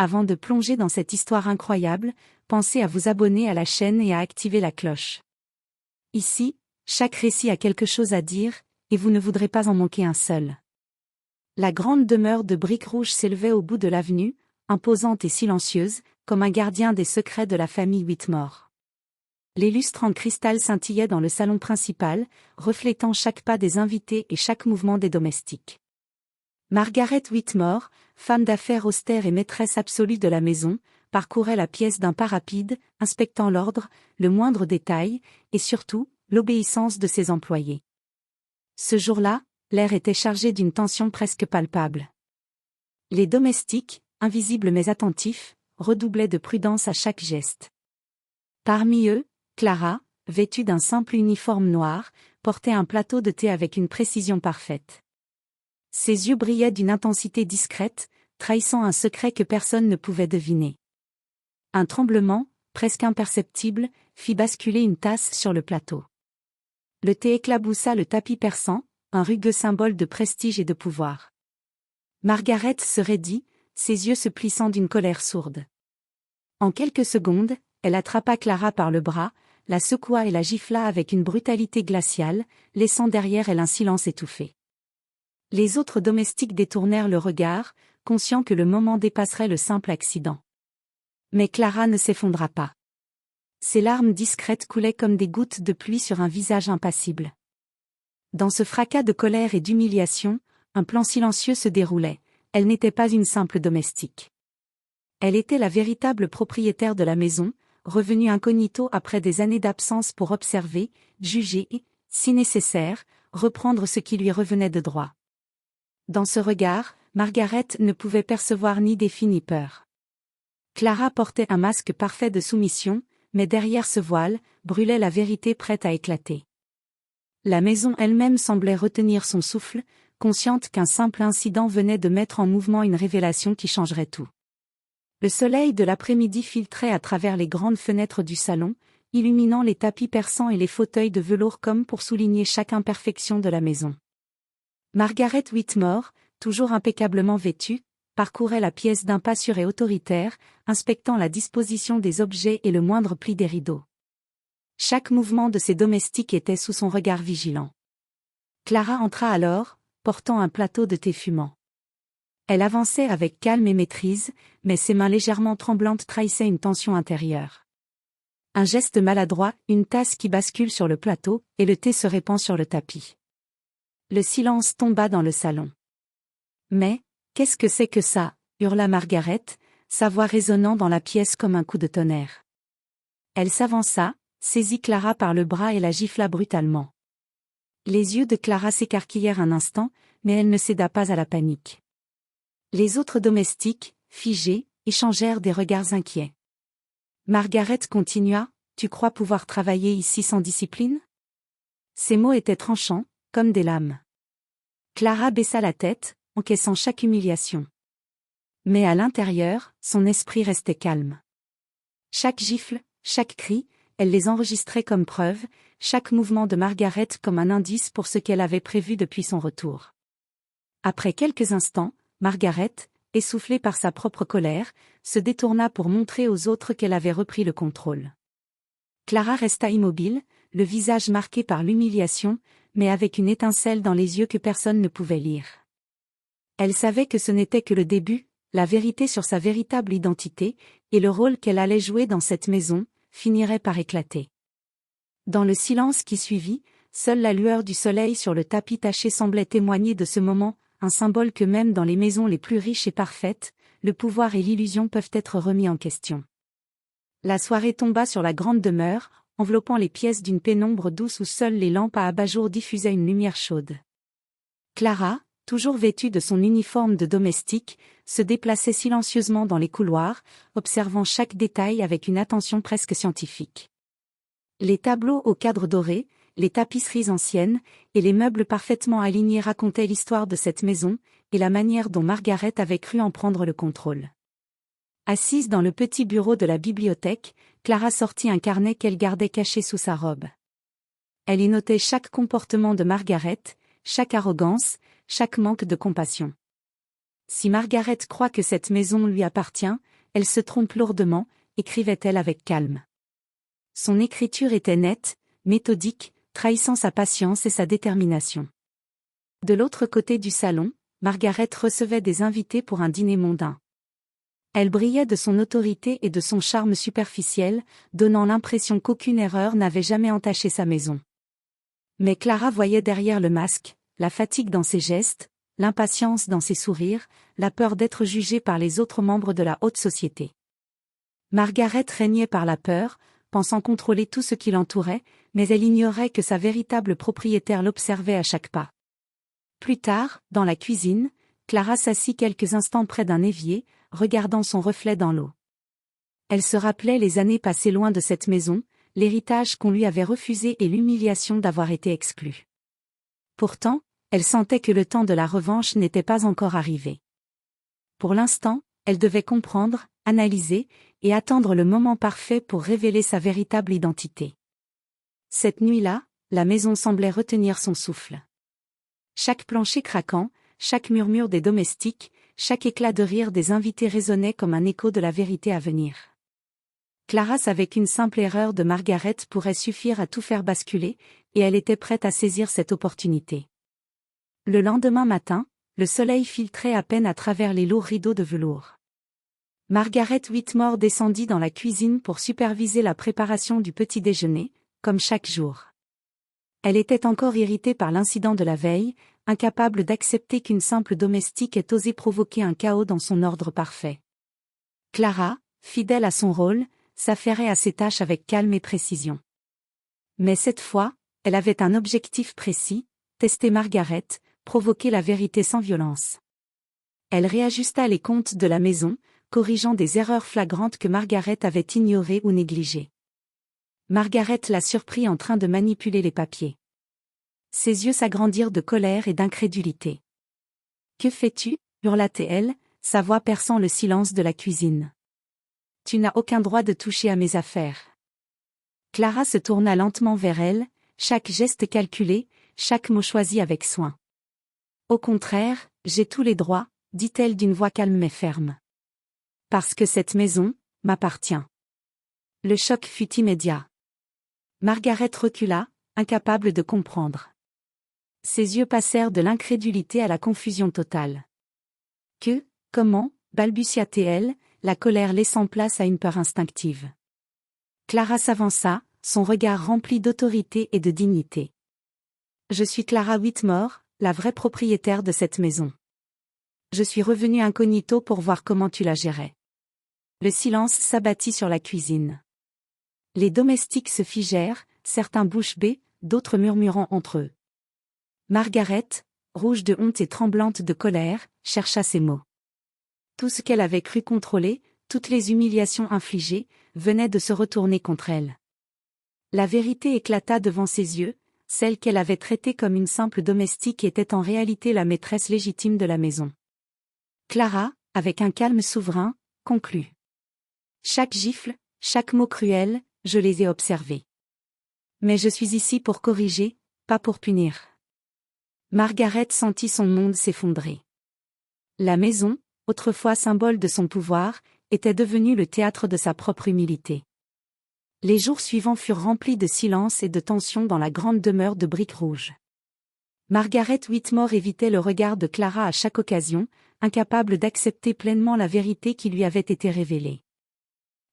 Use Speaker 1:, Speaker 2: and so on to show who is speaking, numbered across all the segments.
Speaker 1: Avant de plonger dans cette histoire incroyable, pensez à vous abonner à la chaîne et à activer la cloche. Ici, chaque récit a quelque chose à dire, et vous ne voudrez pas en manquer un seul. La grande demeure de briques rouges s'élevait au bout de l'avenue, imposante et silencieuse, comme un gardien des secrets de la famille Whitmore. Les lustres en cristal scintillaient dans le salon principal, reflétant chaque pas des invités et chaque mouvement des domestiques. Margaret Whitmore, femme d'affaires austère et maîtresse absolue de la maison, parcourait la pièce d'un pas rapide, inspectant l'ordre, le moindre détail, et surtout, l'obéissance de ses employés. Ce jour-là, l'air était chargé d'une tension presque palpable. Les domestiques, invisibles mais attentifs, redoublaient de prudence à chaque geste. Parmi eux, Clara, vêtue d'un simple uniforme noir, portait un plateau de thé avec une précision parfaite. Ses yeux brillaient d'une intensité discrète, trahissant un secret que personne ne pouvait deviner. Un tremblement, presque imperceptible, fit basculer une tasse sur le plateau. Le thé éclaboussa le tapis persan, un rugueux symbole de prestige et de pouvoir. Margaret se raidit, ses yeux se plissant d'une colère sourde. En quelques secondes, elle attrapa Clara par le bras, la secoua et la gifla avec une brutalité glaciale, laissant derrière elle un silence étouffé. Les autres domestiques détournèrent le regard, conscients que le moment dépasserait le simple accident. Mais Clara ne s'effondra pas. Ses larmes discrètes coulaient comme des gouttes de pluie sur un visage impassible. Dans ce fracas de colère et d'humiliation, un plan silencieux se déroulait. Elle n'était pas une simple domestique. Elle était la véritable propriétaire de la maison, revenue incognito après des années d'absence pour observer, juger et, si nécessaire, reprendre ce qui lui revenait de droit. Dans ce regard, Margaret ne pouvait percevoir ni défi ni peur. Clara portait un masque parfait de soumission, mais derrière ce voile, brûlait la vérité prête à éclater. La maison elle-même semblait retenir son souffle, consciente qu'un simple incident venait de mettre en mouvement une révélation qui changerait tout. Le soleil de l'après-midi filtrait à travers les grandes fenêtres du salon, illuminant les tapis persans et les fauteuils de velours comme pour souligner chaque imperfection de la maison. Margaret Whitmore, toujours impeccablement vêtue, parcourait la pièce d'un pas sûr et autoritaire, inspectant la disposition des objets et le moindre pli des rideaux. Chaque mouvement de ses domestiques était sous son regard vigilant. Clara entra alors, portant un plateau de thé fumant. Elle avançait avec calme et maîtrise, mais ses mains légèrement tremblantes trahissaient une tension intérieure. Un geste maladroit, une tasse qui bascule sur le plateau, et le thé se répand sur le tapis. Le silence tomba dans le salon. « Mais, qu'est-ce que c'est que ça ?» hurla Margaret, sa voix résonnant dans la pièce comme un coup de tonnerre. Elle s'avança, saisit Clara par le bras et la gifla brutalement. Les yeux de Clara s'écarquillèrent un instant, mais elle ne céda pas à la panique. Les autres domestiques, figés, échangèrent des regards inquiets. Margaret continua, « Tu crois pouvoir travailler ici sans discipline ?» Ces mots étaient tranchants, comme des lames. Clara baissa la tête, encaissant chaque humiliation. Mais à l'intérieur, son esprit restait calme. Chaque gifle, chaque cri, elle les enregistrait comme preuve, chaque mouvement de Margaret comme un indice pour ce qu'elle avait prévu depuis son retour. Après quelques instants, Margaret, essoufflée par sa propre colère, se détourna pour montrer aux autres qu'elle avait repris le contrôle. Clara resta immobile, le visage marqué par l'humiliation, mais avec une étincelle dans les yeux que personne ne pouvait lire. Elle savait que ce n'était que le début, la vérité sur sa véritable identité, et le rôle qu'elle allait jouer dans cette maison, finirait par éclater. Dans le silence qui suivit, seule la lueur du soleil sur le tapis taché semblait témoigner de ce moment, un symbole que même dans les maisons les plus riches et parfaites, le pouvoir et l'illusion peuvent être remis en question. La soirée tomba sur la grande demeure, enveloppant les pièces d'une pénombre douce où seules les lampes à abat-jour diffusaient une lumière chaude. Clara, toujours vêtue de son uniforme de domestique, se déplaçait silencieusement dans les couloirs, observant chaque détail avec une attention presque scientifique. Les tableaux au cadre doré, les tapisseries anciennes, et les meubles parfaitement alignés racontaient l'histoire de cette maison, et la manière dont Margaret avait cru en prendre le contrôle. Assise dans le petit bureau de la bibliothèque, Clara sortit un carnet qu'elle gardait caché sous sa robe. Elle y notait chaque comportement de Margaret, chaque arrogance, chaque manque de compassion. Si Margaret croit que cette maison lui appartient, elle se trompe lourdement, écrivait-elle avec calme. Son écriture était nette, méthodique, trahissant sa patience et sa détermination. De l'autre côté du salon, Margaret recevait des invités pour un dîner mondain. Elle brillait de son autorité et de son charme superficiel, donnant l'impression qu'aucune erreur n'avait jamais entaché sa maison. Mais Clara voyait derrière le masque, la fatigue dans ses gestes, l'impatience dans ses sourires, la peur d'être jugée par les autres membres de la haute société. Margaret régnait par la peur, pensant contrôler tout ce qui l'entourait, mais elle ignorait que sa véritable propriétaire l'observait à chaque pas. Plus tard, dans la cuisine, Clara s'assit quelques instants près d'un évier, regardant son reflet dans l'eau. Elle se rappelait les années passées loin de cette maison, l'héritage qu'on lui avait refusé et l'humiliation d'avoir été exclue. Pourtant, elle sentait que le temps de la revanche n'était pas encore arrivé. Pour l'instant, elle devait comprendre, analyser, et attendre le moment parfait pour révéler sa véritable identité. Cette nuit-là, la maison semblait retenir son souffle. Chaque plancher craquant, chaque murmure des domestiques, chaque éclat de rire des invités résonnait comme un écho de la vérité à venir. Clara savait qu'une simple erreur de Margaret pourrait suffire à tout faire basculer, et elle était prête à saisir cette opportunité. Le lendemain matin, le soleil filtrait à peine à travers les lourds rideaux de velours. Margaret Whitmore descendit dans la cuisine pour superviser la préparation du petit déjeuner, comme chaque jour. Elle était encore irritée par l'incident de la veille, incapable d'accepter qu'une simple domestique ait osé provoquer un chaos dans son ordre parfait. Clara, fidèle à son rôle, s'affairait à ses tâches avec calme et précision. Mais cette fois, elle avait un objectif précis, tester Margaret, provoquer la vérité sans violence. Elle réajusta les comptes de la maison, corrigeant des erreurs flagrantes que Margaret avait ignorées ou négligées. Margaret la surprit en train de manipuler les papiers. Ses yeux s'agrandirent de colère et d'incrédulité. « Que fais-tu » hurla-t-elle, sa voix perçant le silence de la cuisine. « Tu n'as aucun droit de toucher à mes affaires. » Clara se tourna lentement vers elle, chaque geste calculé, chaque mot choisi avec soin. « Au contraire, j'ai tous les droits, » dit-elle d'une voix calme mais ferme. « Parce que cette maison m'appartient. » Le choc fut immédiat. Margaret recula, incapable de comprendre. Ses yeux passèrent de l'incrédulité à la confusion totale. « Que, comment » balbutia-t-elle, la colère laissant place à une peur instinctive. Clara s'avança, son regard rempli d'autorité et de dignité. « Je suis Clara Whitmore, la vraie propriétaire de cette maison. Je suis revenue incognito pour voir comment tu la gérais. » Le silence s'abattit sur la cuisine. Les domestiques se figèrent, certains bouche bée, d'autres murmurant entre eux. Margaret, rouge de honte et tremblante de colère, chercha ses mots. Tout ce qu'elle avait cru contrôler, toutes les humiliations infligées, venaient de se retourner contre elle. La vérité éclata devant ses yeux, celle qu'elle avait traitée comme une simple domestique était en réalité la maîtresse légitime de la maison. Clara, avec un calme souverain, conclut. Chaque gifle, chaque mot cruel, je les ai observés. Mais je suis ici pour corriger, pas pour punir. Margaret sentit son monde s'effondrer. La maison, autrefois symbole de son pouvoir, était devenue le théâtre de sa propre humilité. Les jours suivants furent remplis de silence et de tension dans la grande demeure de briques rouges. Margaret Whitmore évitait le regard de Clara à chaque occasion, incapable d'accepter pleinement la vérité qui lui avait été révélée.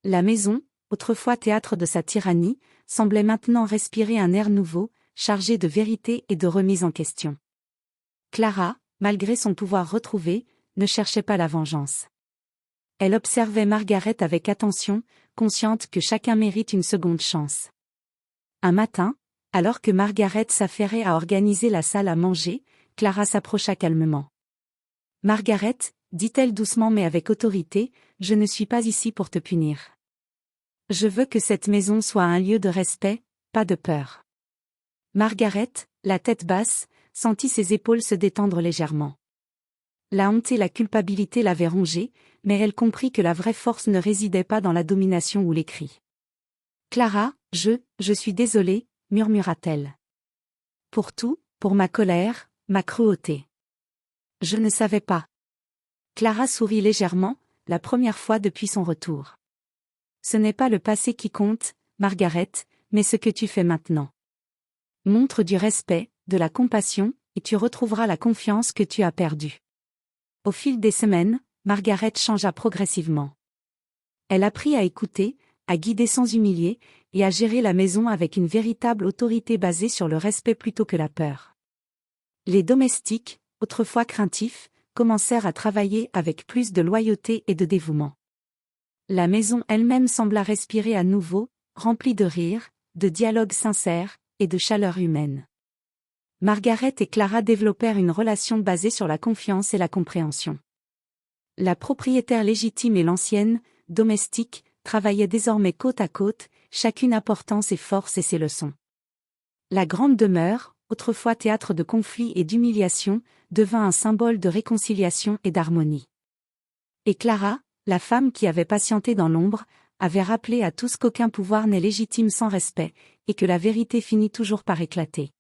Speaker 1: La maison, autrefois théâtre de sa tyrannie, semblait maintenant respirer un air nouveau, chargé de vérité et de remise en question. Clara, malgré son pouvoir retrouvé, ne cherchait pas la vengeance. Elle observait Margaret avec attention, consciente que chacun mérite une seconde chance. Un matin, alors que Margaret s'affairait à organiser la salle à manger, Clara s'approcha calmement. « Margaret, dit-elle doucement mais avec autorité, je ne suis pas ici pour te punir. Je veux que cette maison soit un lieu de respect, pas de peur. » Margaret, la tête basse, sentit ses épaules se détendre légèrement. La honte et la culpabilité l'avaient rongée, mais elle comprit que la vraie force ne résidait pas dans la domination ou les cris. « Clara, je suis désolée, » murmura-t-elle. « Pour tout, pour ma colère, ma cruauté. Je ne savais pas. » Clara sourit légèrement, la première fois depuis son retour. Ce n'est pas le passé qui compte, Margaret, mais ce que tu fais maintenant. Montre du respect, de la compassion, et tu retrouveras la confiance que tu as perdue. Au fil des semaines, Margaret changea progressivement. Elle apprit à écouter, à guider sans humilier, et à gérer la maison avec une véritable autorité basée sur le respect plutôt que la peur. Les domestiques, autrefois craintifs, commencèrent à travailler avec plus de loyauté et de dévouement. La maison elle-même sembla respirer à nouveau, remplie de rires, de dialogues sincères, et de chaleur humaine. Margaret et Clara développèrent une relation basée sur la confiance et la compréhension. La propriétaire légitime et l'ancienne, domestique, travaillaient désormais côte à côte, chacune apportant ses forces et ses leçons. La grande demeure, autrefois théâtre de conflits et d'humiliation, devint un symbole de réconciliation et d'harmonie. Et Clara, la femme qui avait patienté dans l'ombre, avait rappelé à tous qu'aucun pouvoir n'est légitime sans respect, et que la vérité finit toujours par éclater.